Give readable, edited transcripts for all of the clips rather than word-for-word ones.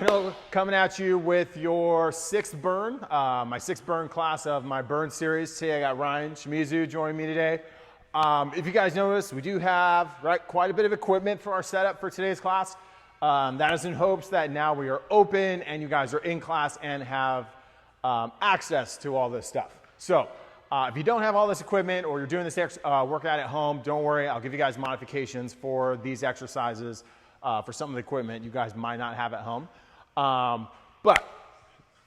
Ryan coming at you with your sixth burn, my sixth burn class of my burn series. Today I got Ryan Shimizu joining me today. If you guys notice, we do have quite a bit of equipment for our setup for today's class. That is in hopes that now we are open and you guys are in class and have access to all this stuff. So if you don't have all this equipment or you're doing this workout at home, don't worry, I'll give you guys modifications for these exercises for some of the equipment you guys might not have at home. But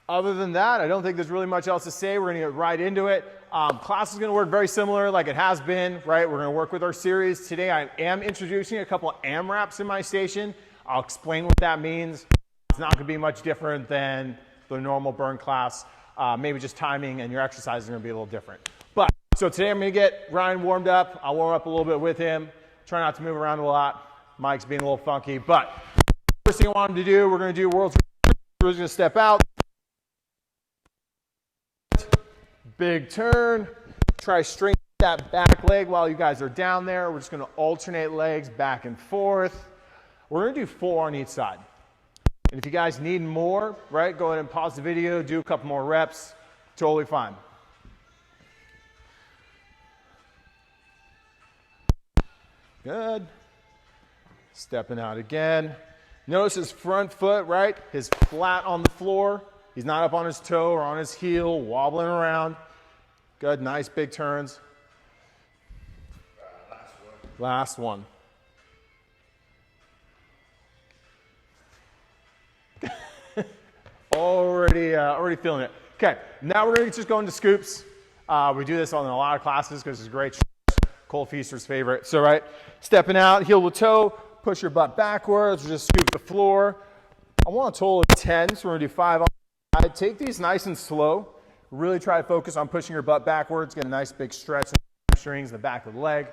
other than that, I don't think there's really much else to say. We're going to get right into it. Class is going to work very similar like it has been, right? We're going to work with our series. Today I am introducing a couple of AMRAPs in my station. I'll explain what that means. It's not going to be much different than the normal burn class. Maybe just timing and your exercises are going to be a little different. But so today I'm going to get Ryan warmed up. I'll warm up a little bit with him. Try not to move around a lot. Mike's being a little funky, but first thing I want him to do, we're going to do world's record. We're just going to step out. Big turn. Try to straighten that back leg while you guys are down there. We're just going to alternate legs back and forth. We're going to do 4 on each side. And if you guys need more, right, go ahead and pause the video, do a couple more reps. Totally fine. Good. Stepping out again. Notice his front foot, right, is flat on the floor. He's not up on his toe or on his heel, wobbling around. Good, nice big turns. Last one. Already feeling it. Okay, now we're going to just go into scoops. We do this on a lot of classes because it's great. Cold Feaster's favorite. So, right, stepping out, heel to toe. Push your butt backwards, just scoop the floor. I want a total of 10, so we're gonna do 5 on the side. Take these nice and slow. Really try to focus on pushing your butt backwards, get a nice big stretch in the hamstrings, the back of the leg.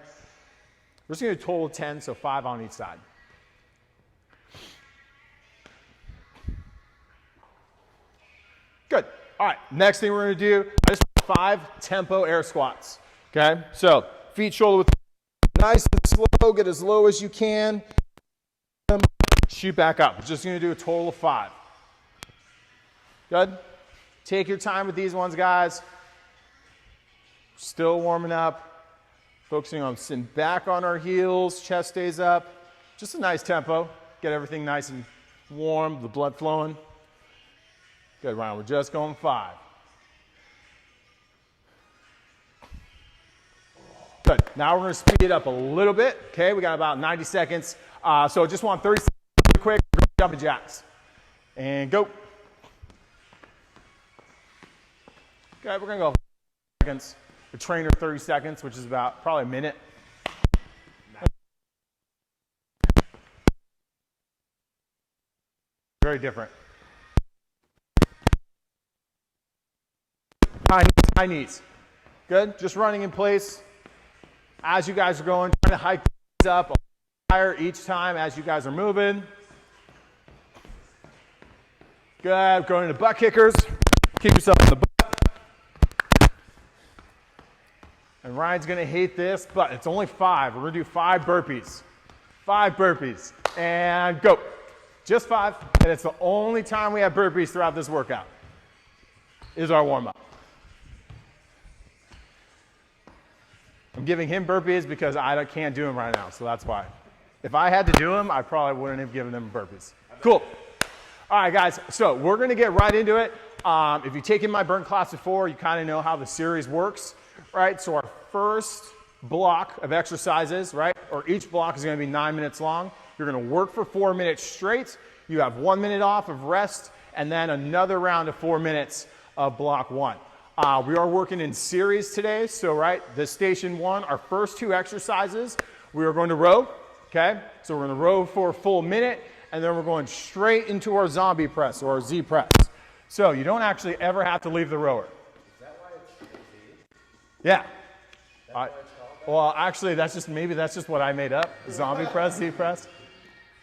We're just gonna do a total of 10, so 5 on each side. Good, all right, next thing we're gonna do, I just want 5 tempo air squats, okay? So, feet shoulder width, nice and slow, get as low as you can. Shoot back up. We're just going to do a total of 5. Good? Take your time with these ones, guys. Still warming up. Focusing on sitting back on our heels. Chest stays up. Just a nice tempo. Get everything nice and warm, the blood flowing. Good, Ryan. We're just going 5. Good. Now we're going to speed it up a little bit. Okay, we got about 90 seconds. So just want 30 seconds really quick. Jumping jacks. And go. Okay, we're going to go seconds. The trainer 30 seconds, which is about probably a minute. Very different. High knees. Good. Just running in place. As you guys are going, trying to hike these up higher each time as you guys are moving. Good. Going into butt kickers. Kick yourself in the butt. And Ryan's going to hate this, but it's only 5. We're going to do 5 burpees. 5 burpees. And go. Just 5. And it's the only time we have burpees throughout this workout. Is our warm-up. I'm giving him burpees because I can't do them right now, so that's why. If I had to do them, I probably wouldn't have given them burpees. Cool. All right, guys, so we're going to get right into it. If you've taken my burn class before, you kind of know how the series works, right? So our first block of exercises, right, or each block is going to be 9 minutes long. You're going to work for 4 minutes straight. You have 1 minute off of rest, and then another round of 4 minutes of block 1. We are working in series today, so right, the station 1, our first 2 exercises, we are going to row, okay? So we're going to row for a full minute, and then we're going straight into our zombie press or our Z press. So you don't actually ever have to leave the rower. Is that why it's Z? Yeah. That's why it's called that? Well, actually, maybe that's just what I made up. Zombie press, Z press.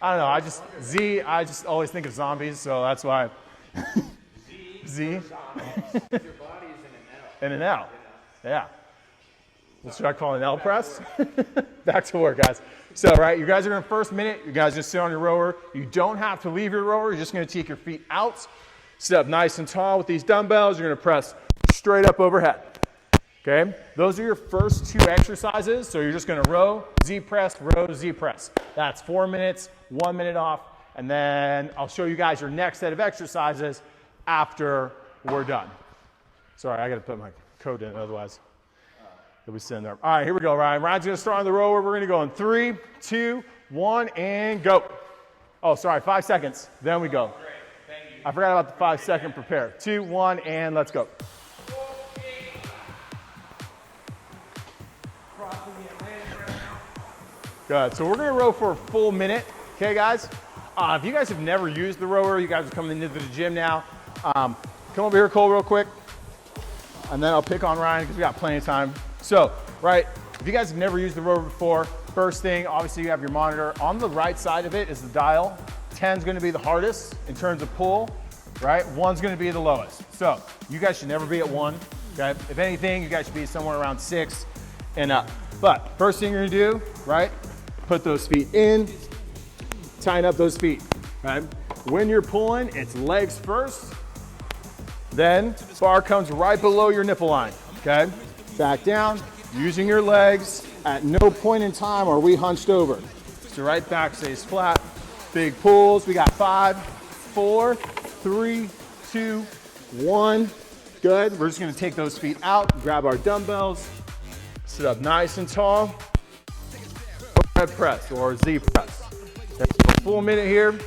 I don't know. I just always think of zombies, so that's why. Z. Your body is in an L. In and out. Yeah. Should I call it an L press? Back to work, guys. So, right, you guys are in the first minute. You guys just sit on your rower. You don't have to leave your rower. You're just going to take your feet out. Sit up nice and tall with these dumbbells. You're going to press straight up overhead. Okay? Those are your first 2 exercises. So you're just going to row, Z press, row, Z press. That's 4 minutes, 1 minute off. And then I'll show you guys your next set of exercises after we're done. Sorry, I got to put my coat in, otherwise he'll be sitting there. All right, here we go, Ryan. Ryan's going to start on the rower. We're going to go in 3, 2, 1, and go. Oh, sorry, 5 seconds. Then we go. I forgot about the 5-second prepare. 2, 1, and let's go. Good. So we're going to row for a full minute. Okay, guys? If you guys have never used the rower, you guys are coming into the gym now. Come over here, Cole, real quick. And then I'll pick on Ryan because we got plenty of time. So, right, if you guys have never used the rower before, first thing, obviously you have your monitor. On the right side of it is the dial. 10 is going to be the hardest in terms of pull, right? 1's going to be the lowest. So, you guys should never be at 1, okay? If anything, you guys should be somewhere around 6 and up. But first thing you're going to do, right, put those feet in, tighten up those feet, right? When you're pulling, it's legs first. Then bar comes right below your nipple line, okay? Back down, using your legs. At no point in time are we hunched over. So right back stays flat. Big pulls. We got 5, 4, 3, 2, 1. Good. We're just going to take those feet out, grab our dumbbells, sit up nice and tall. Overhead press or Z press. That's a full minute here.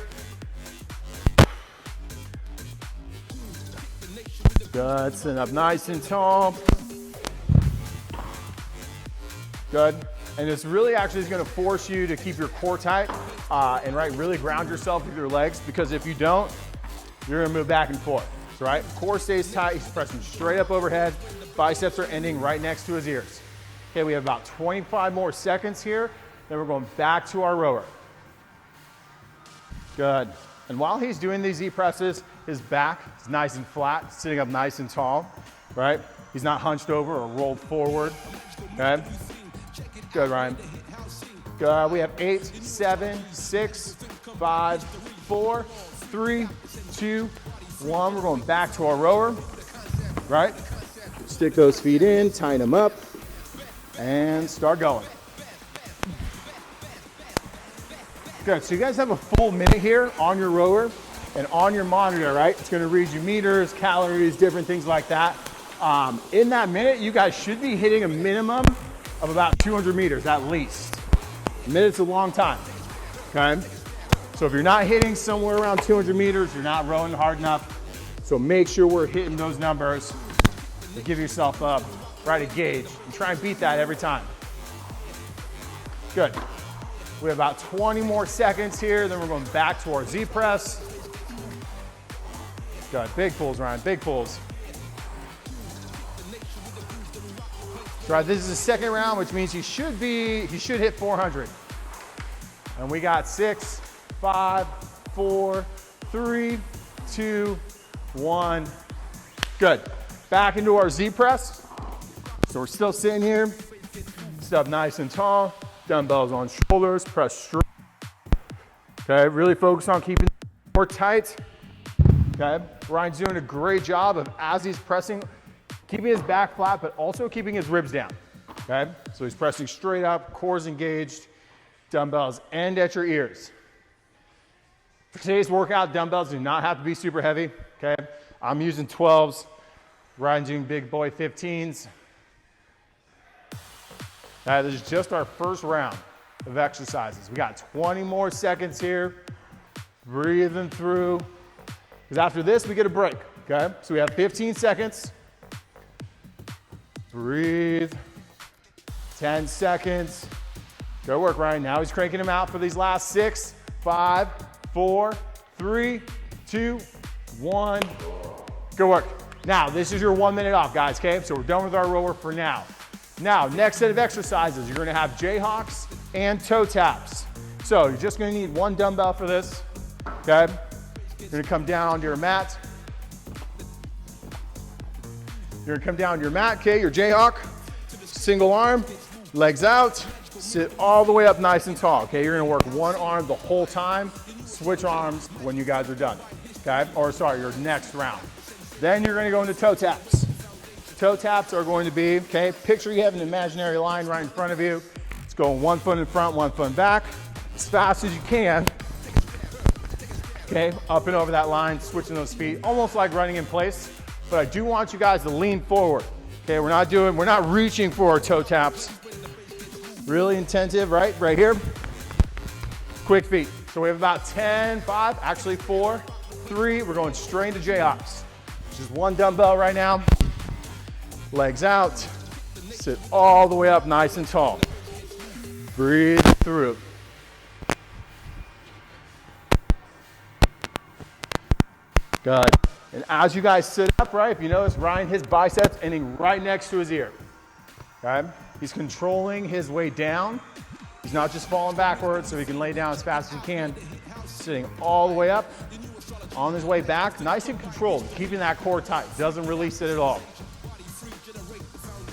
Good, sitting up nice and tall. Good. And this really actually is going to force you to keep your core tight and right, really ground yourself with your legs, because if you don't, you're going to move back and forth. So, right, core stays tight. He's pressing straight up overhead. Biceps are ending right next to his ears. Okay, we have about 25 more seconds here. Then we're going back to our rower. Good. And while he's doing these Z presses, his back is nice and flat, sitting up nice and tall, right? He's not hunched over or rolled forward, okay? Good, Ryan. Good, we have 8, 7, 6, 5, 4, 3, 2, 1. We're going back to our rower, right? Stick those feet in, tighten them up, and start going. Good, so you guys have a full minute here on your rower and on your monitor, right? It's gonna read you meters, calories, different things like that. In that minute, you guys should be hitting a minimum of about 200 meters at least. A minute's a long time, okay? So if you're not hitting somewhere around 200 meters, you're not rowing hard enough. So make sure we're hitting those numbers to give yourself a gauge and try and beat that every time. Good. We have about 20 more seconds here, then we're going back to our Z press. Good, big pulls, Ryan, big pulls. So, right, this is the second round, which means he should hit 400. And we got 6, 5, 4, 3, 2, 1. Good. Back into our Z press. So we're still sitting here, sit up nice and tall. Dumbbells on shoulders, press straight. Okay, really focus on keeping the core tight. Okay, Ryan's doing a great job of, as he's pressing, keeping his back flat, but also keeping his ribs down. Okay, so he's pressing straight up, core's engaged, dumbbells end at your ears. For today's workout, dumbbells do not have to be super heavy. Okay, I'm using 12s, Ryan's doing big boy 15s. This is just our first round of exercises. We got 20 more seconds here. Breathing through. Because after this, we get a break, okay? So we have 15 seconds. Breathe. 10 seconds. Go work, Ryan. Now he's cranking them out for these last 6, 5, 4, 3, 2, 1. Go work. Now, this is your 1 minute off, guys, okay? So we're done with our rower for now. Now, next set of exercises, you're gonna have Jayhawks and toe taps. So you're just gonna need 1 dumbbell for this, okay? You're gonna come down onto your mat. You're gonna come down to your mat, okay, your Jayhawk. single arm, legs out, sit all the way up nice and tall, okay? You're gonna work one arm the whole time, switch arms when you guys are done, okay? Or sorry, your next round. Then you're gonna go into toe taps. Toe taps are going to be, okay, picture you have an imaginary line right in front of you. It's going 1 foot in front, 1 foot back, as fast as you can. Okay, up and over that line, switching those feet, almost like running in place. But I do want you guys to lean forward. Okay, we're not reaching for our toe taps. Really intensive, right? Right here. Quick feet. So we have about 10, 5, actually 4, 3. We're going straight into J-hops. Just one dumbbell right now. Legs out. Sit all the way up nice and tall. Breathe through. Good. And as you guys sit up, right, if you notice, Ryan, his biceps ending right next to his ear. Okay? He's controlling his way down. He's not just falling backwards so he can lay down as fast as he can. Sitting all the way up, on his way back, nice and controlled, keeping that core tight. Doesn't release it at all.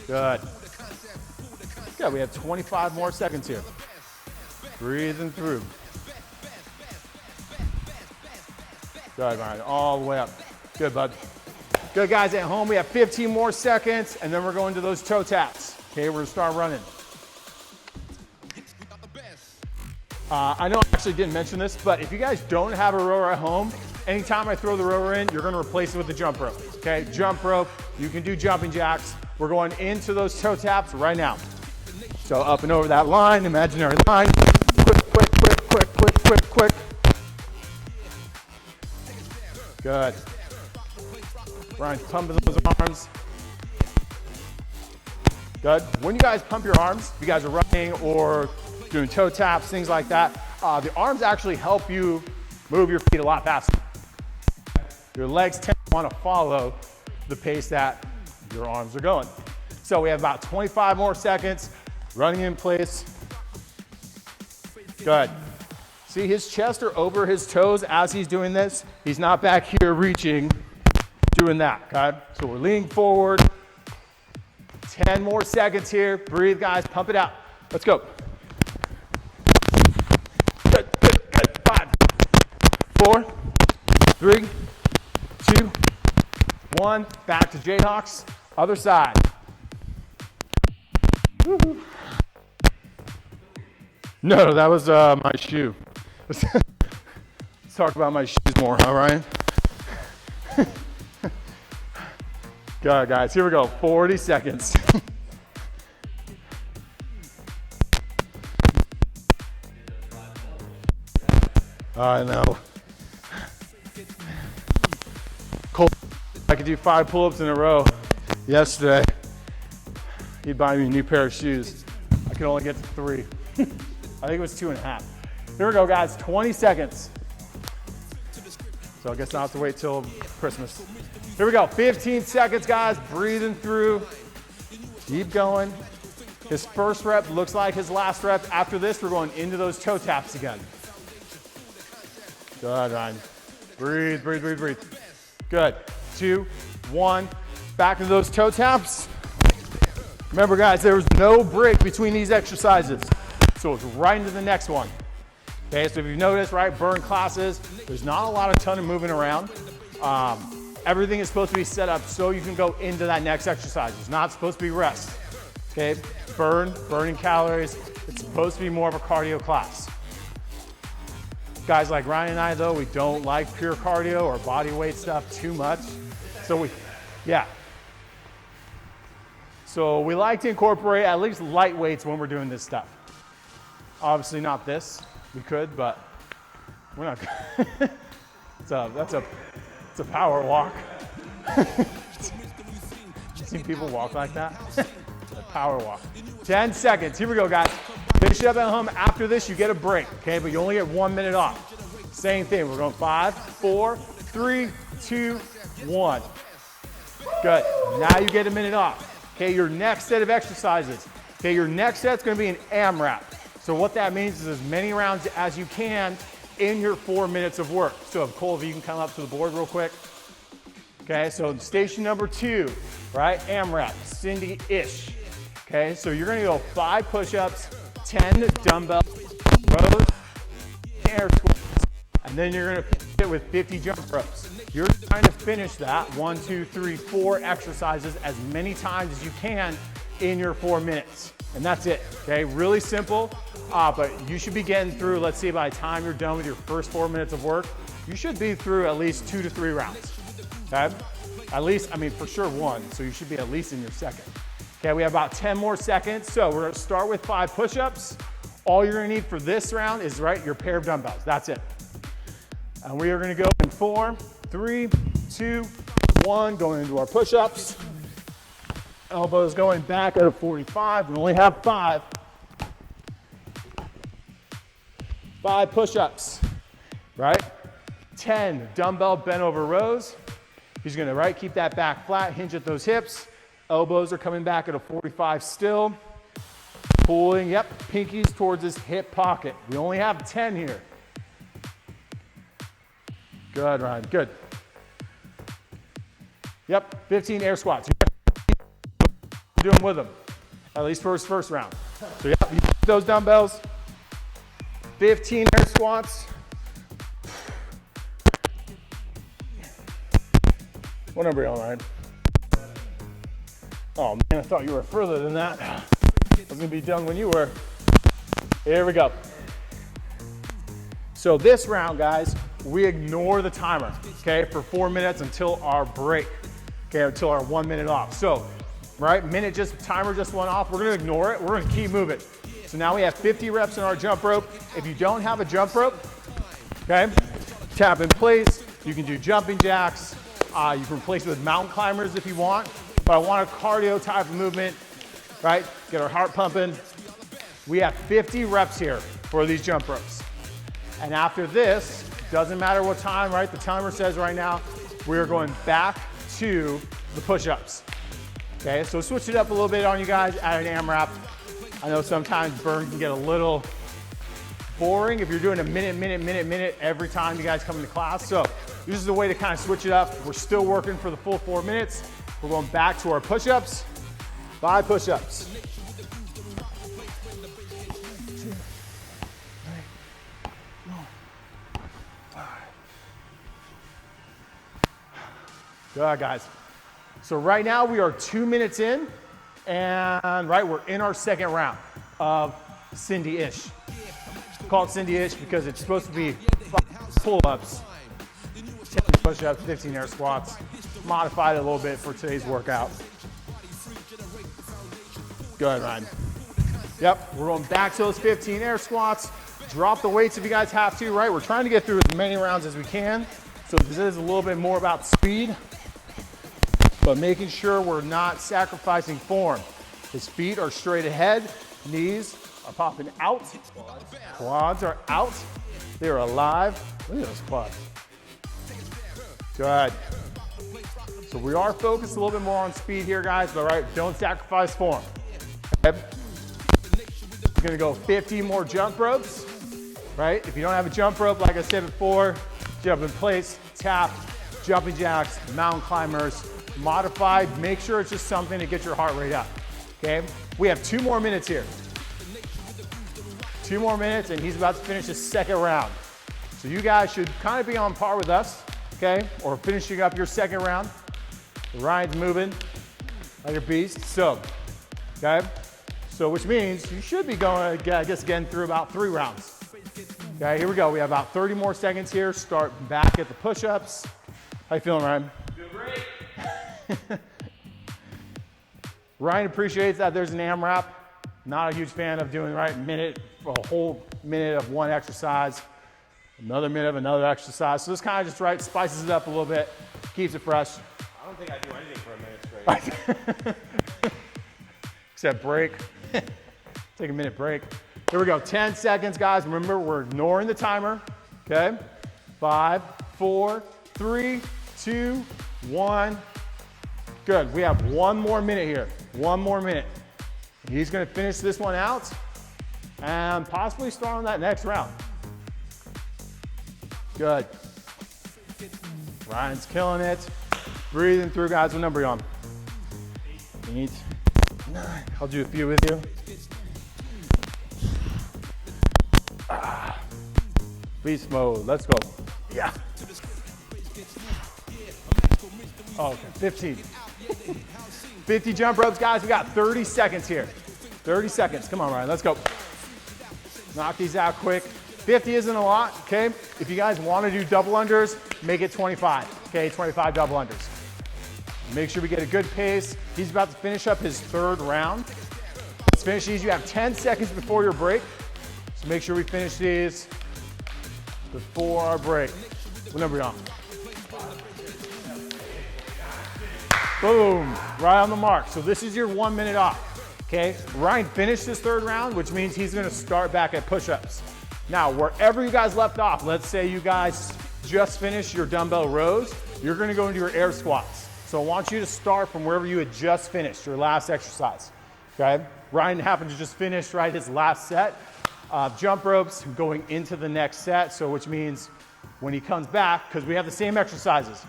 Good. Good, we have 25 more seconds here. Breathing through. Good, Ryan, all the way up. Good, bud. Good, guys at home, we have 15 more seconds, and then we're going to those toe taps. Okay, we're gonna start running. I know I actually didn't mention this, but if you guys don't have a rower at home, anytime I throw the rower in, you're gonna replace it with the jump rope. Okay, jump rope, you can do jumping jacks. We're going into those toe taps right now. So up and over that line, imaginary line. Quick, quick, quick, quick, quick, quick, quick. Good. Ryan, pumping those arms. Good. When you guys pump your arms, if you guys are running or doing toe taps, things like that, the arms actually help you move your feet a lot faster. Your legs tend to want to follow the pace that your arms are going. So we have about 25 more seconds, running in place. Good. See his chest are over his toes as he's doing this. He's not back here reaching, doing that, okay? So we're leaning forward. 10 more seconds here. Breathe, guys, pump it out. Let's go. Good, good, good. 5, 4, 3, 2, 1. Back to Jayhawks. Other side. Woo-hoo. No, that was my shoe. Let's talk about my shoes more, huh, Ryan? Good, guys, here we go, 40 seconds. I know. Cole, I could do 5 pull-ups in a row yesterday. He'd buy me a new pair of shoes. I could only get to 3. I think it was 2.5. Here we go, guys, 20 seconds. So I guess I'll have to wait till Christmas. Here we go, 15 seconds, guys, breathing through. Keep going. His first rep looks like his last rep. After this, we're going into those toe taps again. Good, Ryan. Breathe, breathe, breathe, breathe. Good, 2, 1. Back to those toe taps. Remember, guys, there was no break between these exercises. So it's right into the next one. Okay, so if you've noticed, right, burn classes, there's not a lot of ton of moving around. Everything is supposed to be set up so you can go into that next exercise. It's not supposed to be rest. Okay, burning calories. It's supposed to be more of a cardio class. Guys like Ryan and I, though, we don't like pure cardio or body weight stuff too much. So So we like to incorporate at least light weights when we're doing this stuff. Obviously not this. We could, but we're not. That's a power walk. You seen people walk like that? A power walk. 10 seconds. Here we go, guys. Finish it up at home. After this, you get a break, okay? But you only get 1 minute off. Same thing. We're going 5, 4, 3, 2, 1. Good. Now you get a minute off. Okay, your next set of exercises. Okay, your next set's going to be an AMRAP. So what that means is as many rounds as you can in your 4 minutes of work. So if Cole, if you can come up to the board real quick. Okay, so station number 2, right? AMRAP, Cindy-ish. Okay, so you're gonna go 5 push-ups, 10 dumbbell rows, air squats, and then you're gonna finish it with 50 jump ropes. You're trying to finish that 1, 2, 3, 4 exercises as many times as you can in your 4 minutes. And that's it, okay? Really simple, but you should be getting through, let's see, by the time you're done with your first 4 minutes of work, you should be through at least 2 to 3 rounds, okay? At least, I mean, for sure 1, so you should be at least in your second. Okay, we have about 10 more seconds, so we're gonna start with 5 push-ups. All you're gonna need for this round is, your pair of dumbbells, that's it. And we are gonna go in 4, 3, 2, 1, going into our push-ups. Elbows going back at a 45, we only have 5. 5 push-ups, 10 dumbbell bent over rows. He's gonna, keep that back flat, hinge at those hips. Elbows are coming back at a 45 still. Pulling, pinkies towards his hip pocket. We only have 10 here. Good, Ryan, good. 15 air squats. Do them with them, at least for his first round. So you use those dumbbells. 15 air squats. What number are you on, Ryan? Oh man, I thought you were further than that. I was gonna be done when you were. Here we go. So this round, guys, we ignore the timer, okay, for 4 minutes until our break, okay, until our 1 minute off. So, timer just went off, we're gonna ignore it, we're gonna keep moving. So now we have 50 reps in our jump rope. If you don't have a jump rope, okay, tap in place, you can do jumping jacks, you can replace it with mountain climbers if you want, but I want a cardio type of movement, get our heart pumping. We have 50 reps here for these jump ropes. And after this, doesn't matter what time, the timer says right now, we're going back to the push-ups. Okay, so switch it up a little bit on you guys, add an AMRAP. I know sometimes burn can get a little boring if you're doing a minute every time you guys come into class. So this is a way to kind of switch it up. We're still working for the full 4 minutes. We're going back to our push-ups. 5 push-ups. Good, guys. So right now we are 2 minutes in, and we're in our second round of Cindy-ish. Call it Cindy-ish because it's supposed to be 5 pull-ups, 10 push-ups, 15 air squats. Modified it a little bit for today's workout. Good, Ryan. We're going back to those 15 air squats. Drop the weights if you guys have to, We're trying to get through as many rounds as we can. So this is a little bit more about speed, but making sure we're not sacrificing form. His feet are straight ahead, knees are popping out, quads are out, they're alive. Look at those quads. Good. So we are focused a little bit more on speed here, guys, but don't sacrifice form. Okay. We're gonna go 50 more jump ropes, If you don't have a jump rope, like I said before, jump in place, tap, jumping jacks, mountain climbers, modified, make sure it's just something to get your heart rate up, okay? We have 2 more minutes here. 2 more minutes and he's about to finish his second round. So you guys should kind of be on par with us, okay? Or finishing up your second round. Ryan's moving like a beast, so, okay? So which means you should be going, I guess, getting through about 3 rounds. Okay, here we go. We have about 30 more seconds here. Start back at the push-ups. How you feeling, Ryan? Doing great. Ryan appreciates that there's an AMRAP. Not a huge fan of doing a whole minute of one exercise, another minute of another exercise. So this kind of just spices it up a little bit, keeps it fresh. I don't think I do anything for a minute straight. Except break. Take a minute break. Here we go, 10 seconds, guys. Remember, we're ignoring the timer, okay? 5, 4, 3, 2, 1. Good, we have 1 more minute here. 1 more minute. He's gonna finish this one out and possibly start on that next round. Good. Ryan's killing it. Breathing through, guys. What number are you on? 8. 9. I'll do a few with you. Beast mode, let's go. Yeah. Oh, okay, 15. 50 jump ropes, guys. We got 30 seconds here. 30 seconds. Come on, Ryan, let's go. Knock these out quick. 50 isn't a lot, okay? If you guys want to do double unders, make it 25, okay? 25 double unders. Make sure we get a good pace. He's about to finish up his 3rd round. Let's finish these. You have 10 seconds before your break. So make sure we finish these before our break. What number are we on? Boom, right on the mark. So this is your 1 minute off, okay? Ryan finished his 3rd round, which means he's gonna start back at push-ups. Now, wherever you guys left off, let's say you guys just finished your dumbbell rows, you're gonna go into your air squats. So I want you to start from wherever you had just finished your last exercise, okay? Ryan happened to just finish, right, his last set of jump ropes going into the next set, so which means when he comes back, because we have the same exercises,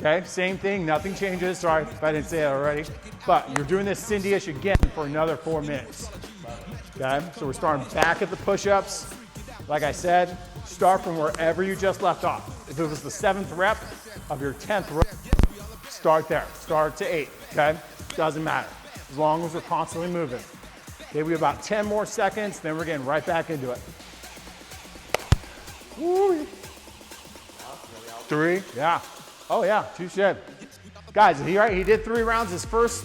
okay? Same thing, nothing changes. Sorry if I didn't say that already. But you're doing this Cindy-ish again for another 4 minutes, okay? So we're starting back at the push-ups. Like I said, start from wherever you just left off. If it was the 7th rep of your 10th rep, start there. Start to 8, okay? Doesn't matter, as long as we're constantly moving. Okay, we have about 10 more seconds, then we're getting right back into it. Woo. 3, yeah. Oh yeah, touche. Guys, he did 3 rounds his first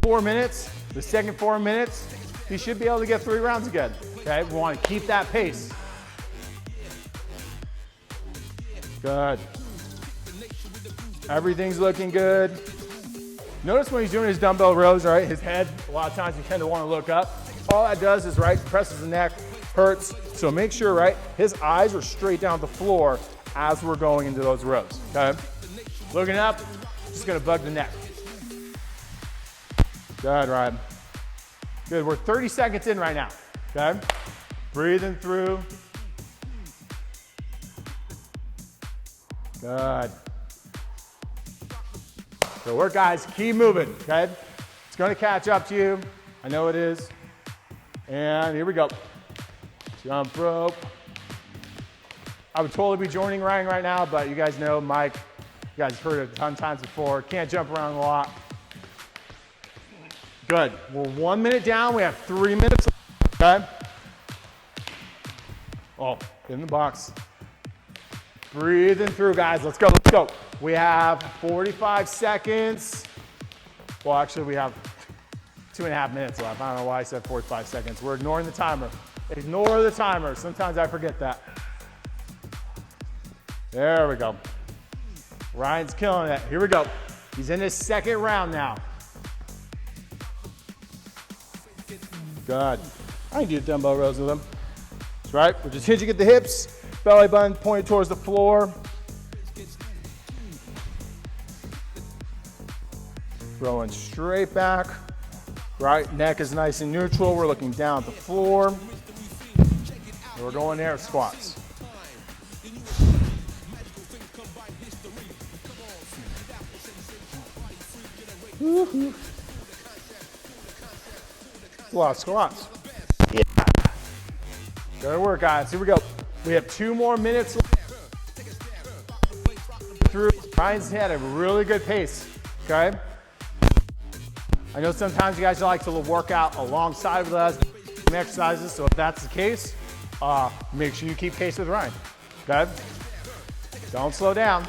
4 minutes. The second 4 minutes, he should be able to get 3 rounds again. Okay, we want to keep that pace. Good. Everything's looking good. Notice when he's doing his dumbbell rows, right, his head, a lot of times you tend to want to look up. All that does is, right, presses the neck, hurts. So make sure, right, his eyes are straight down the floor as we're going into those rows, okay? Looking up, just gonna bug the neck. Good, Ryan. Good, we're 30 seconds in right now, okay? Breathing through. Good. Good work, guys. Keep moving, okay? It's gonna catch up to you. I know it is. And here we go. Jump rope. I would totally be joining Ryan right now, but you guys know Mike, you guys have heard it a ton of times before. Can't jump around a lot. Good. We're 1 minute down. We have 3 minutes left, okay? Oh, in the box. Breathing through, guys. Let's go, let's go. We have 45 seconds. Well, actually, we have 2.5 minutes left. I don't know why I said 45 seconds. We're ignoring the timer. Ignore the timer. Sometimes I forget that. There we go. Ryan's killing it. Here we go. He's in his 2nd round now. Good. I can do dumbbell rows with him. That's right. We're just hinging at the hips. Belly button pointed towards the floor. Throwing straight back. Right, neck is nice and neutral. We're looking down at the floor. And we're going air squats. Woo-hoo. A lot of squats. Yeah. Good work, guys. Here we go. We have 2 more minutes left. Through. Ryan's had a really good pace, okay? I know sometimes you guys like to work out alongside with us, exercises, so if that's the case, make sure you keep pace with Ryan, okay? Don't slow down.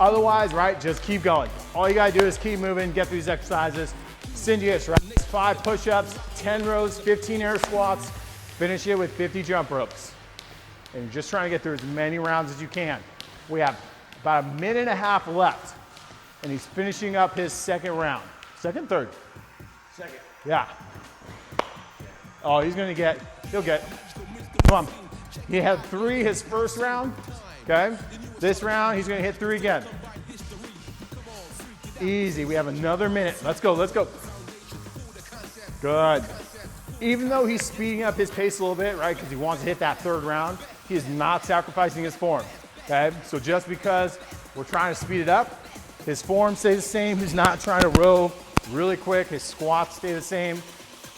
Otherwise, right, just keep going. All you gotta do is keep moving, get through these exercises. Cindy-ish, right? 5 push-ups, 10 rows, 15 air squats, finish it with 50 jump ropes. And you're just trying to get through as many rounds as you can. We have about 1.5 minutes left, and he's finishing up his 2nd round. 2nd, 3rd? 2nd. Yeah. Oh, he'll get. Come on. He had 3 his first round, okay? This round, he's gonna hit 3 again. Easy, we have another minute. Let's go, let's go. Good. Even though he's speeding up his pace a little bit, right, because he wants to hit that 3rd round, he is not sacrificing his form, okay? So just because we're trying to speed it up, his form stays the same. He's not trying to row really quick. His squats stay the same.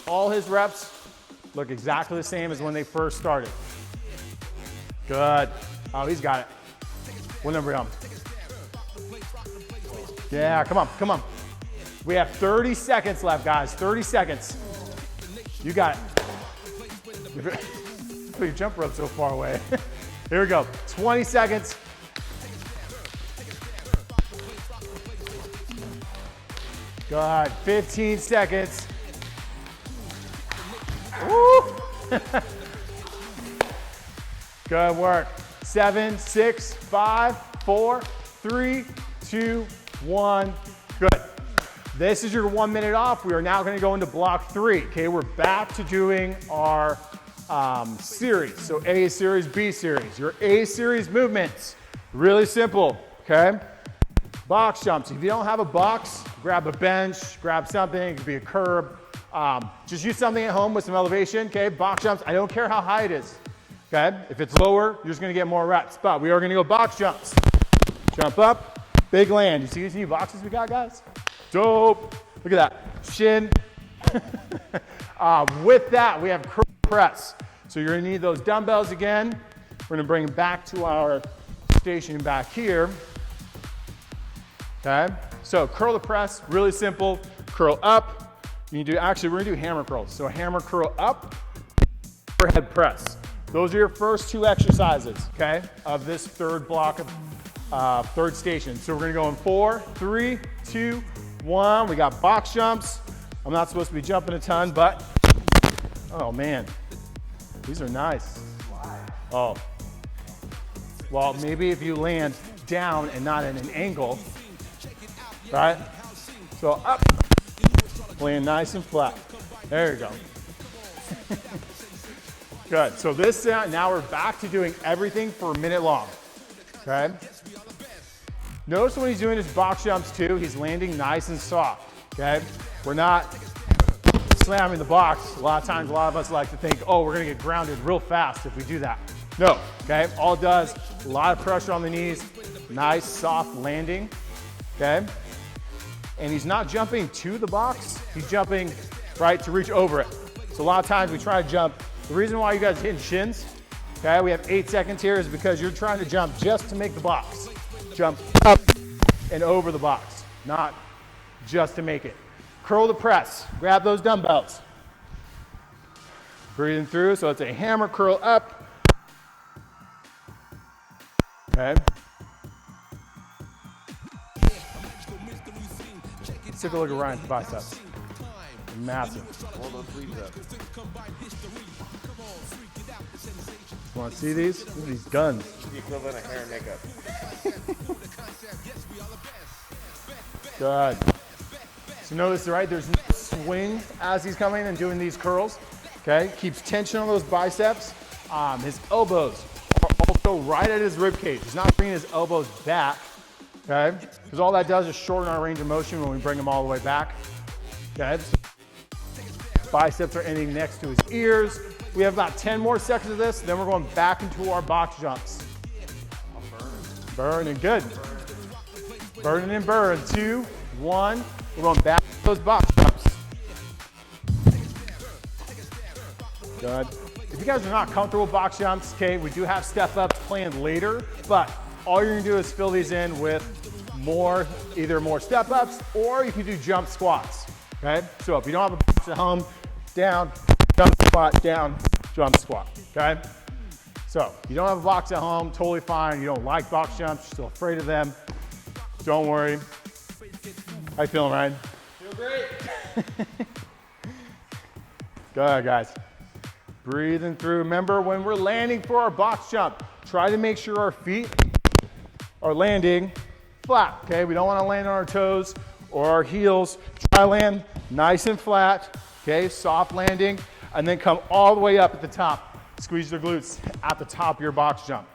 All his reps look exactly the same as when they first started. Good. Oh, he's got it. What number are you on? Yeah, come on, come on. We have 30 seconds left, guys. 30 seconds. You got it. Your jump rope so far away. Here we go. 20 seconds. Good. 15 seconds. Woo! Good work. 7, 6, 5, 4, 3, 2, 1. Good. This is your 1 minute off. We are now going to go into block 3. Okay, we're back to doing our series. So A series, B series. Your A series movements, really simple. Okay, box jumps. If you don't have a box, grab a bench, grab something. It could be a curb. Just use something at home with some elevation. Okay, box jumps. I don't care how high it is. Okay, if it's lower, you're just going to get more reps. But we are going to go box jumps. Jump up, big land. You see these new boxes we got, guys? Dope. Look at that. Shin. With that, we have curl press. So you're going to need those dumbbells again. We're going to bring them back to our station back here. Okay. So curl the press, really simple. Curl up. You can do, actually, we're going to do hammer curls. So hammer curl up, overhead press. Those are your first 2 exercises, okay, of this third block of third station. So we're going to go in 4, 3, 2, 1. We got box jumps. I'm not supposed to be jumping a ton, but, oh man, these are nice. Oh, well, maybe if you land down and not at an angle, right? So up, land nice and flat. There you go. Good. So this, now we're back to doing everything for a minute long. Okay. Notice when he's doing his box jumps too, he's landing nice and soft. Okay. We're not slamming the box. A lot of times, a lot of us like to think, oh, we're going to get grounded real fast if we do that. No. Okay. All it does, a lot of pressure on the knees, nice soft landing. Okay. And he's not jumping to the box. He's jumping right to reach over it. So a lot of times we try to jump. The reason why you guys are hitting shins, okay, we have 8 seconds here, is because you're trying to jump just to make the box. Jump up and over the box, not just to make it. Curl the press, grab those dumbbells. Breathing through, so it's a hammer curl up. Okay. Let's take a look at Ryan's biceps. Massive. Want to see these? Look at these guns. The equivalent of hair and makeup. Good. So notice, right, there's no swing as he's coming and doing these curls. Okay, keeps tension on those biceps. His elbows are also right at his rib cage. He's not bringing his elbows back. Okay, because all that does is shorten our range of motion when we bring them all the way back. Okay. Biceps are ending next to his ears. We have about 10 more seconds of this, then we're going back into our box jumps. Burn and good. Burn and burn. 2, 1. We're going back to those box jumps. Good. If you guys are not comfortable with box jumps, okay, we do have step ups planned later, but all you're gonna do is fill these in with more, either more step ups or you can do jump squats. Okay, so if you don't have a box at home, down, jump squat, down, jump squat, okay? So, you don't have a box at home, totally fine. You don't like box jumps, you're still afraid of them. Don't worry. How you feeling, Ryan? Feel great. Good, guys. Breathing through. Remember, when we're landing for our box jump, try to make sure our feet are landing flat, okay? We don't want to land on our toes or our heels. Try to land nice and flat, okay? Soft landing, and then come all the way up at the top. Squeeze your glutes at the top of your box jump.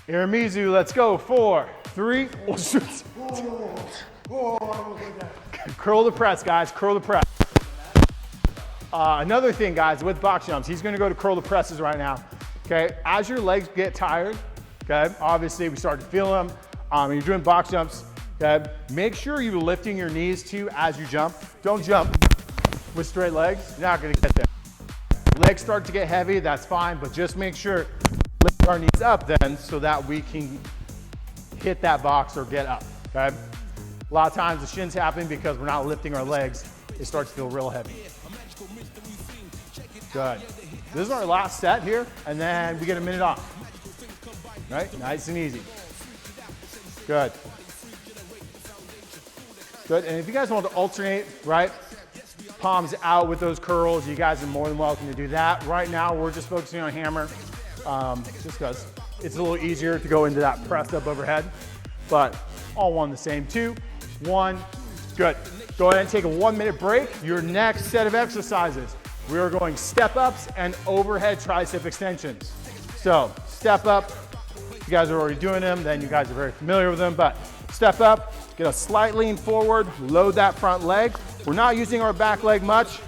Iramizu, let's go. 4, 3, oh, shoot. Curl the press, guys, curl the press. Another thing, guys, with box jumps, he's gonna go to curl the presses right now, okay? As your legs get tired, okay, obviously we start to feel them, and you're doing box jumps, okay? Make sure you're lifting your knees too as you jump. Don't jump with straight legs, you're not gonna get there. Legs start to get heavy, that's fine, but just make sure lift our knees up then so that we can hit that box or get up, okay? A lot of times the shins happen because we're not lifting our legs. It starts to feel real heavy. Good. This is our last set here, and then we get a minute off. Right? Nice and easy. Good. Good. And if you guys want to alternate, right? Palms out with those curls, you guys are more than welcome to do that. Right now, we're just focusing on hammer, just because it's a little easier to go into that press up overhead, but all one the same. 2, 1, good. Go ahead and take a 1-minute break. Your next set of exercises, we are going step ups and overhead tricep extensions. So step up, you guys are already doing them, then you guys are very familiar with them, but step up, get a slight lean forward, load that front leg. We're not using our back leg much.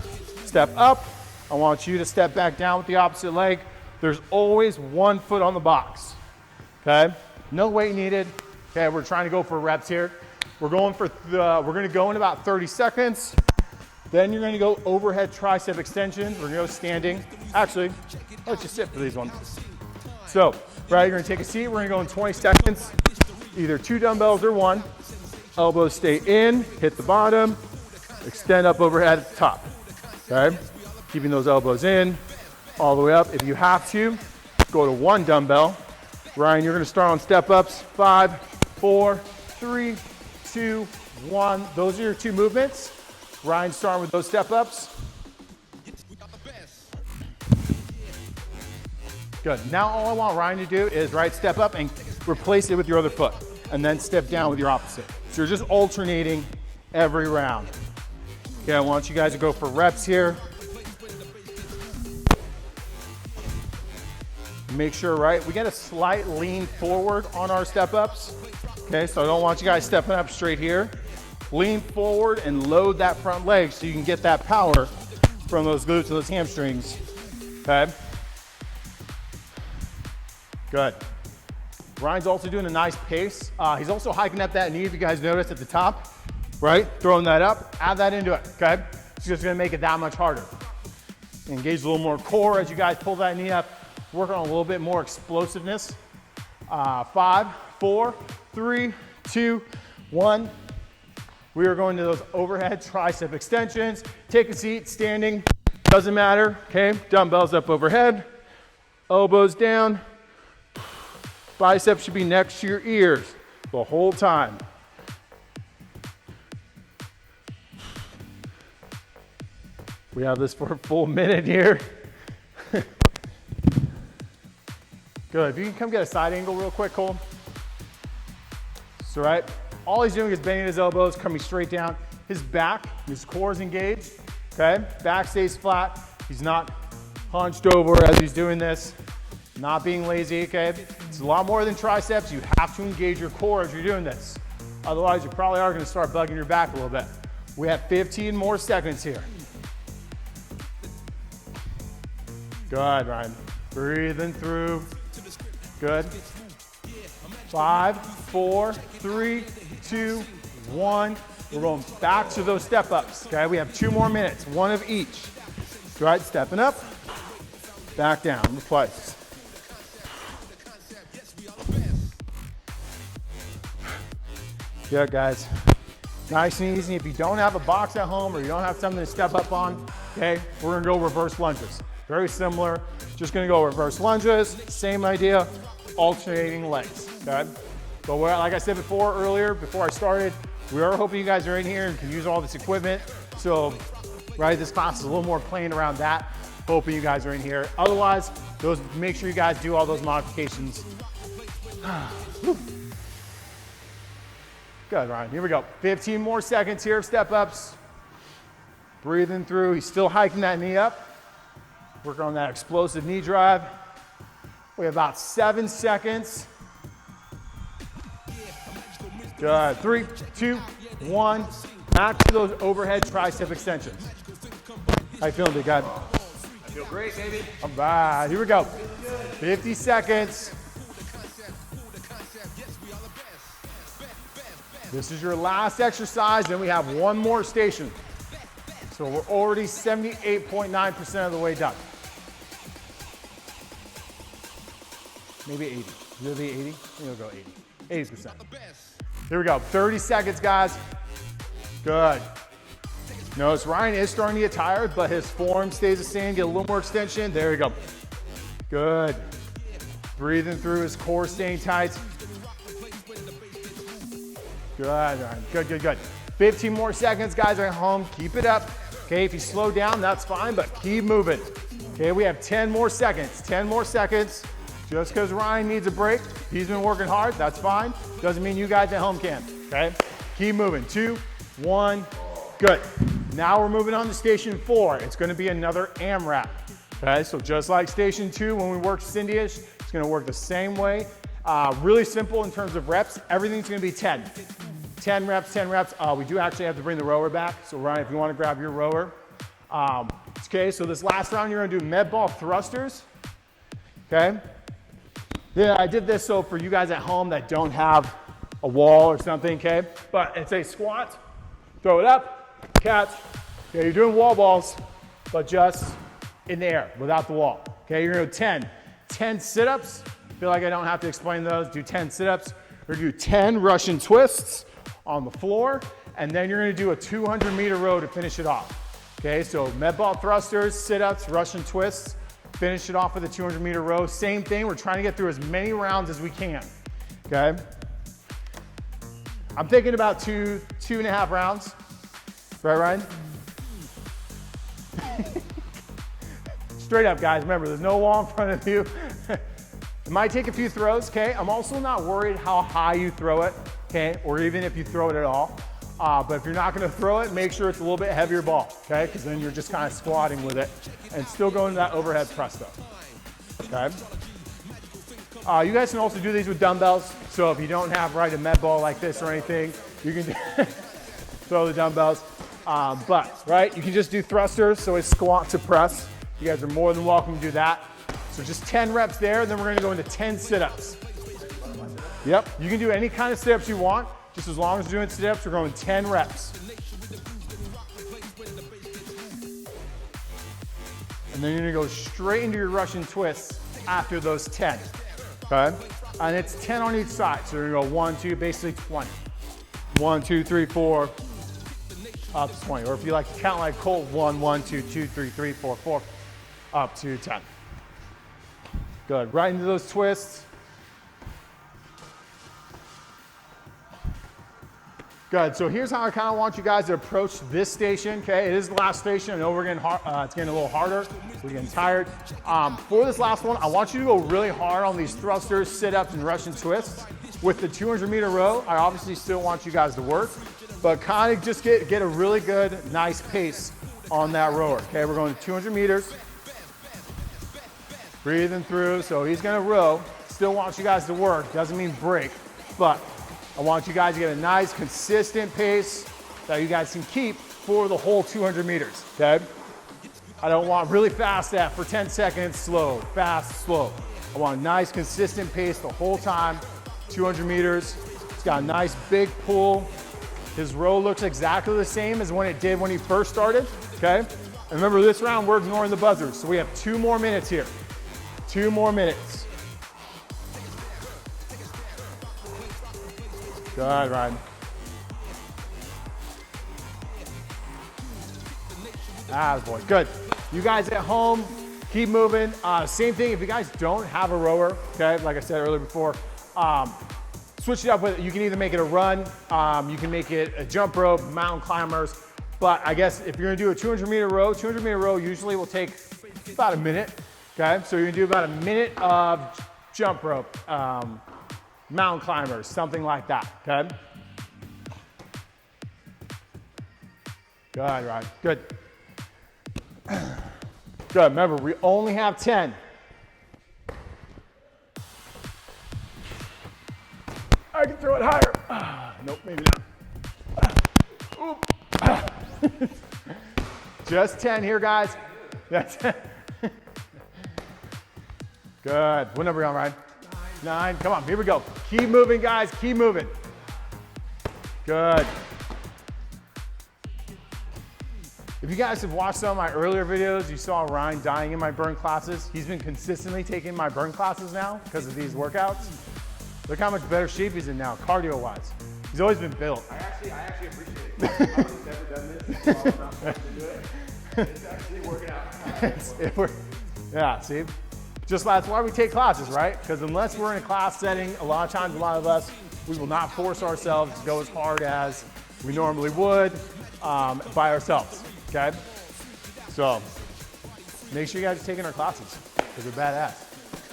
Step up, I want you to step back down with the opposite leg. There's always one foot on the box, okay? No weight needed. Okay, we're trying to go for reps here. We're gonna go in about 30 seconds. Then you're gonna go overhead tricep extension. We're gonna go standing. Actually, let's just sit for these ones. So, right, you're gonna take a seat. We're gonna go in 20 seconds. Either 2 dumbbells or 1. Elbows stay in, hit the bottom, extend up overhead at the top, okay? Keeping those elbows in, all the way up. If you have to, go to 1 dumbbell. Ryan, you're gonna start on step ups. 5, 4, 3, 2, 1. Those are your 2 movements. Ryan starting with those step ups. Good. Now all I want Ryan to do is step up and replace it with your other foot, and then step down with your opposite. So you're just alternating every round. Okay, I want you guys to go for reps here. Make sure, we get a slight lean forward on our step ups. Okay, so I don't want you guys stepping up straight here. Lean forward and load that front leg so you can get that power from those glutes to those hamstrings, okay? Good. Ryan's also doing a nice pace. He's also hiking up that knee, if you guys noticed at the top, right? Throwing that up, add that into it, okay? It's just gonna make it that much harder. Engage a little more core as you guys pull that knee up. Work on a little bit more explosiveness. 5, 4, 3, 2, 1. We are going to those overhead tricep extensions. Take a seat, standing, doesn't matter, okay? Dumbbells up overhead, elbows down. Biceps should be next to your ears the whole time. We have this for a full minute here. Good, if you can come get a side angle real quick, Cole. So all he's doing is bending his elbows, coming straight down. His back, his core is engaged, okay? Back stays flat. He's not hunched over as he's doing this. Not being lazy, okay? It's a lot more than triceps. You have to engage your core as you're doing this. Otherwise, you probably are gonna start bugging your back a little bit. We have 15 more seconds here. Good, Ryan. Breathing through. Good. 5, 4, 3, 2, 1. We're going back to those step ups, okay? We have 2 more minutes, 1 of each. Right, stepping up, back down, replace. Good, guys. Nice and easy. If you don't have a box at home or you don't have something to step up on, okay, we're gonna go reverse lunges. Very similar, just gonna go reverse lunges, same idea, alternating legs, okay? But like I said earlier, before I started, we are hoping you guys are in here and can use all this equipment. So, this class is a little more playing around that. Hoping you guys are in here. Otherwise, make sure you guys do all those modifications. Good, Ryan, here we go. 15 more seconds here of step ups. Breathing through, he's still hiking that knee up. Work on that explosive knee drive. We have about 7 seconds. Good, 3, 2, 1. Back to those overhead tricep extensions. How you feeling, big guy? I feel great, baby. All right, here we go. 50 seconds. This is your last exercise, then we have one more station. So we're already 78.9% of the way done. Maybe 80. Will it be 80? I think it'll go 80. 80%. Here we go. 30 seconds, guys. Good. Notice Ryan is starting to get tired, but his form stays the same. Get a little more extension. There we go. Good. Breathing through, his core staying tight. Good, Ryan. Good, good, good. 15 more seconds, guys at home. Keep it up. Okay, if you slow down, that's fine, but keep moving. Okay, we have 10 more seconds. 10 more seconds. Just because Ryan needs a break, he's been working hard, that's fine. Doesn't mean you guys at home can, okay? Keep moving. 2, 1, good. Now we're moving on to station 4. It's gonna be another AMRAP, okay? So just like station 2, when we worked Cindy-ish, it's gonna work the same way. Really simple in terms of reps. Everything's gonna be 10. 10 reps, 10 reps. We do actually have to bring the rower back. So Ryan, if you wanna grab your rower. Okay, so this last round, you're gonna do med ball thrusters, okay? Yeah, I did this so for you guys at home that don't have a wall or something, okay? But it's a squat, throw it up, catch. Okay, you're doing wall balls, but just in the air, without the wall. Okay, you're gonna do 10. 10 sit-ups. Feel like I don't have to explain those. Do 10 sit-ups. We're gonna do 10 Russian twists on the floor, and then you're gonna do a 200-meter row to finish it off. Okay, so med ball thrusters, sit-ups, Russian twists. Finish it off with a 200-meter row. Same thing, we're trying to get through as many rounds as we can, okay? I'm thinking about two and a half rounds. Right, Ryan? Straight up, guys, remember, there's no wall in front of you. It might take a few throws, okay? I'm also not worried how high you throw it, okay? Or even if you throw it at all. But if you're not gonna throw it, make sure it's a little bit heavier ball, okay? Because then you're just kind of squatting with it and still going to that overhead press though, okay? You guys can also do these with dumbbells. So if you don't have, right, a med ball like this or anything, you can throw the dumbbells. But, right, you can just do thrusters, so it's squat to press. You guys are more than welcome to do that. So just 10 reps there, and then we're gonna go into 10 sit-ups. Yep, you can do any kind of sit-ups you want. Just as long as you're doing sit-ups, we're going 10 reps. And then you're gonna go straight into your Russian twists after those 10, okay? And it's 10 on each side. So you're gonna go 1, 2, basically 20. 1, 2, 3, 4, up to 20. Or if you like to count like Colt, 1, 1, 2, 2, 3, 3, 4, 4, up to 10. Good, right into those twists. Good, so here's how I kind of want you guys to approach this station, okay? It is the last station. I know we're getting it's getting a little harder. We're getting tired. For this last one, I want you to go really hard on these thrusters, sit-ups, and Russian twists. With the 200-meter row, I obviously still want you guys to work, but kind of just get a really good, nice pace on that rower, okay? We're going to 200 meters. Breathing through, so he's gonna row. Still wants you guys to work, doesn't mean break, but I want you guys to get a nice, consistent pace that you guys can keep for the whole 200 meters, okay? I don't want really fast for 10 seconds, slow, fast, slow. I want a nice, consistent pace the whole time, 200 meters. It's got a nice big pull. His row looks exactly the same as when it did when he first started, okay? And remember, this round, we're ignoring the buzzers, so we have 2 more minutes here. 2 more minutes. Good, Ryan. Boy, good. You guys at home, keep moving. Same thing, if you guys don't have a rower, okay, like I said earlier before, switch it up with, you can either make it a run, you can make it a jump rope, mountain climbers, but I guess if you're gonna do a 200-meter row, 200-meter row usually will take about a minute, okay? So you're gonna do about a minute of jump rope, mountain climbers, something like that, okay? Good, Ryan, good. Good, remember, we only have 10. I can throw it higher. Nope, maybe not. Just 10 here, guys. That's good. What number are you on, Ryan? 9. Come on, here we go. Keep moving, guys. Keep moving. Good. If you guys have watched some of my earlier videos, you saw Ryan dying in my burn classes. He's been consistently taking my burn classes now because of these workouts. Look how much better shape he's in now, cardio-wise. He's always been built. I actually appreciate it. I've never done this, so I'm not supposed to do it. It's actually working out. Yeah, see? Just that's why we take classes, right? Because unless we're in a class setting, a lot of times, a lot of us, we will not force ourselves to go as hard as we normally would by ourselves, okay? So make sure you guys are taking our classes because they're badass.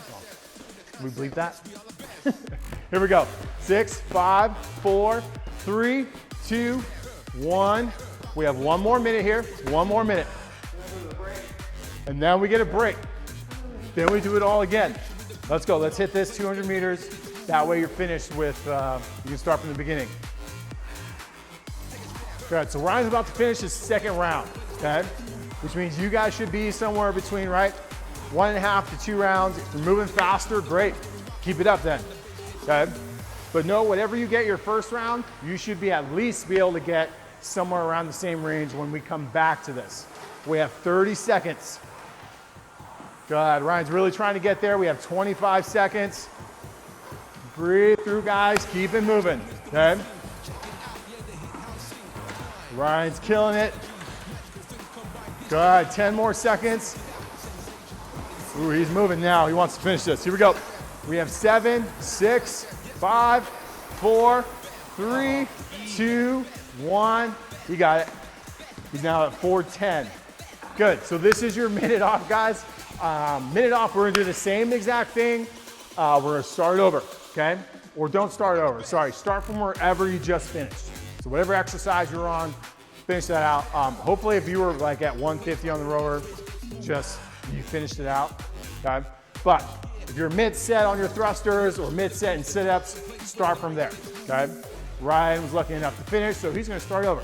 So, can we bleep that? Here we go. 6, 5, 4, 3, 2, 1. We have 1 more minute here. 1 more minute. And then we get a break. Then we do it all again. Let's go. Let's hit this 200 meters. That way you're finished with, you can start from the beginning. Good. So Ryan's about to finish his second round, okay? Which means you guys should be somewhere between, right, 1.5 to 2 rounds. If you're moving faster, great. Keep it up then, okay? But no, whatever you get your first round, you should be at least be able to get somewhere around the same range when we come back to this. We have 30 seconds. Good, Ryan's really trying to get there. We have 25 seconds. Breathe through, guys, keep it moving, okay? Ryan's killing it. Good, 10 more seconds. Ooh, he's moving now. He wants to finish this. Here we go. We have 7, 6, 5, 4, 3, 2, 1. He got it. He's now at 4:10. Good, so this is your minute off, guys. Minute off, we're gonna do the same exact thing. We're gonna start over, okay? Or don't start over, sorry. Start from wherever you just finished. So whatever exercise you're on, finish that out. Hopefully if you were like at 150 on the rower, just you finished it out, okay? But if you're mid-set on your thrusters or mid-set in sit-ups, start from there, okay? Ryan was lucky enough to finish, so he's gonna start over.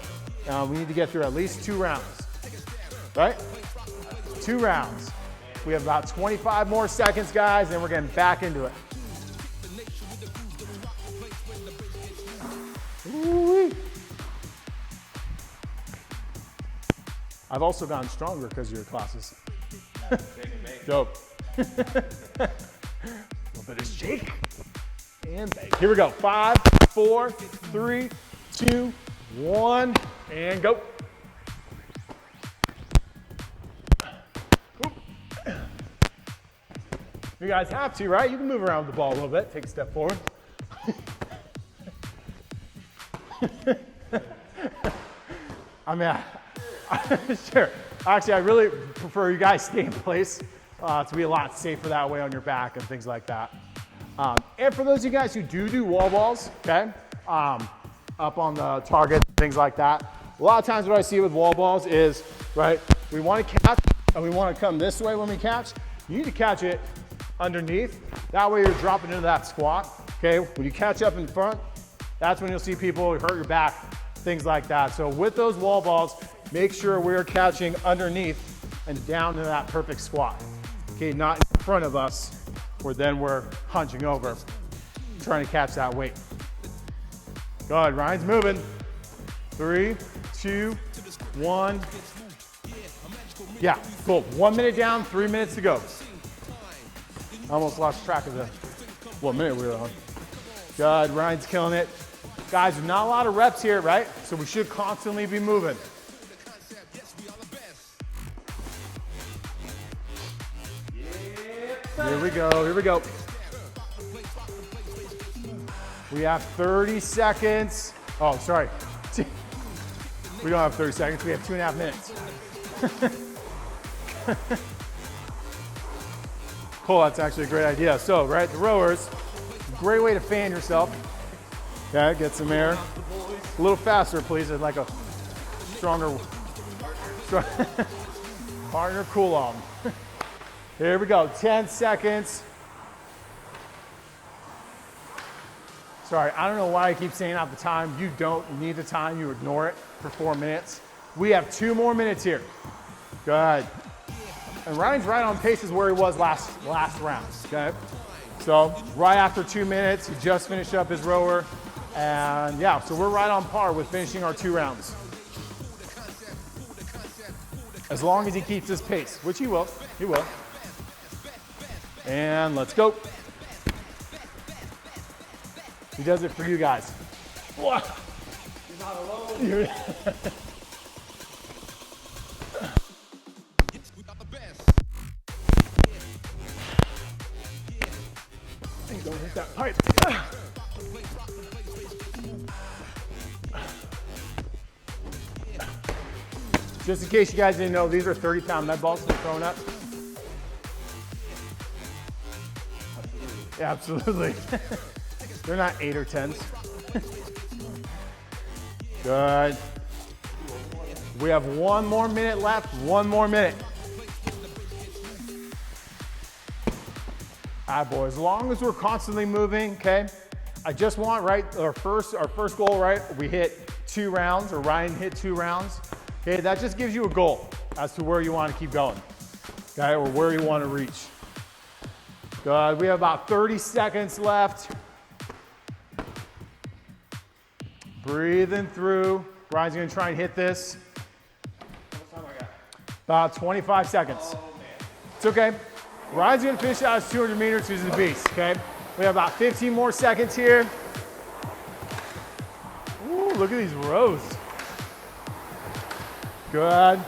We need to get through at least 2 rounds, right? 2 rounds. We have about 25 more seconds, guys, and we're getting back into it. Ooh-wee. I've also gotten stronger because of your classes. Dope. A little bit of shake and bake. Here we go. 5, 4, 3, 2, 1, and go. You guys have to, right? You can move around with the ball a little bit. Take a step forward. I mean, sure. Actually, I really prefer you guys stay in place to be a lot safer that way on your back and things like that. And for those of you guys who do wall balls, okay, up on the target, things like that, a lot of times what I see with wall balls is, right, we want to catch and we want to come this way when we catch. You need to catch it underneath. That way you're dropping into that squat, okay? When you catch up in front, that's when you'll see people hurt your back, things like that. So with those wall balls, make sure we're catching underneath and down to that perfect squat. Okay, not in front of us, where then we're hunching over, trying to catch that weight. Good, Ryan's moving. 3, 2, 1. Yeah, cool. 1 minute down, 3 minutes to go. I almost lost track of what minute we were on. Good, Ryan's killing it. Guys, there's not a lot of reps here, right? So we should constantly be moving. Here we go, here we go. We have 30 seconds. Oh, sorry. We don't have 30 seconds, we have 2.5 minutes. Cool, that's actually a great idea. So, right, the rowers, great way to fan yourself. Okay, get some air. A little faster, please. I'd like a stronger partner cool on. Here we go, 10 seconds. Sorry, I don't know why I keep saying out the time. You don't need the time, you ignore it for 4 minutes. We have 2 more minutes here. Good. And Ryan's right on pace as where he was last round, okay? So right after 2 minutes, he just finished up his rower. And yeah, so we're right on par with finishing our 2 rounds. As long as he keeps his pace, which he will. He will. And let's go. He does it for you guys. He's not alone. Don't hit that pipe. Just in case you guys didn't know, these are 30-pound med balls they're throwing up. Yeah, absolutely. They're not 8 or 10s. Good. We have 1 more minute left. 1 more minute. All right, boys. As long as we're constantly moving, okay? I just want, right, our first goal, right? We hit 2 rounds, or Ryan hit 2 rounds. Okay, that just gives you a goal as to where you want to keep going, okay, or where you want to reach. Good. We have about 30 seconds left. Breathing through. Ryan's going to try and hit this. How much time I got? About 25 seconds. Oh, man. It's okay. Ryan's going to finish out his 200 meters. He's a beast, okay? We have about 15 more seconds here. Ooh, look at these rows. Good.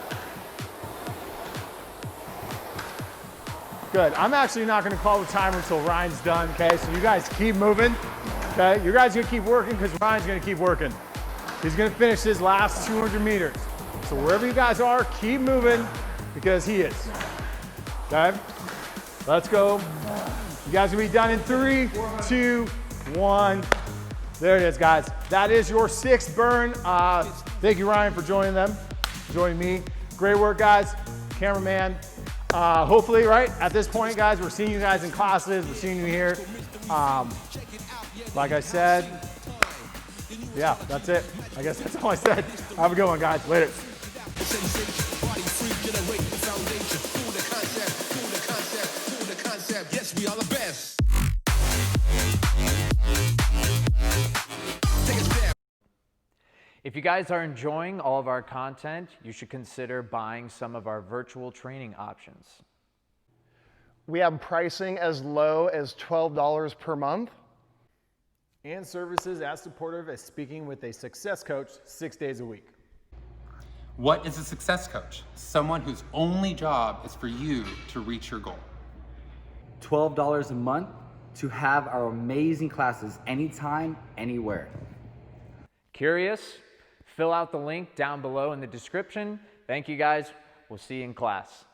Good. I'm actually not going to call the timer until Ryan's done, okay? So you guys keep moving, okay? You guys are going to keep working because Ryan's going to keep working. He's going to finish his last 200 meters. So wherever you guys are, keep moving because he is. Okay? Let's go. You guys will be done in 3, 2, 1. There it is, guys. That is your 6th burn. Thank you, Ryan, for joining me. Great work, guys. Cameraman. Hopefully, right, at this point, guys, we're seeing you guys in classes. We're seeing you here. Like I said, yeah, that's it. I guess that's all I said. Have a good one, guys. Later. Yes, we are the best. If you guys are enjoying all of our content, you should consider buying some of our virtual training options. We have pricing as low as $12 per month. And services as supportive as speaking with a success coach 6 days a week. What is a success coach? Someone whose only job is for you to reach your goal. $12 a month to have our amazing classes anytime, anywhere. Curious? Fill out the link down below in the description. Thank you guys. We'll see you in class.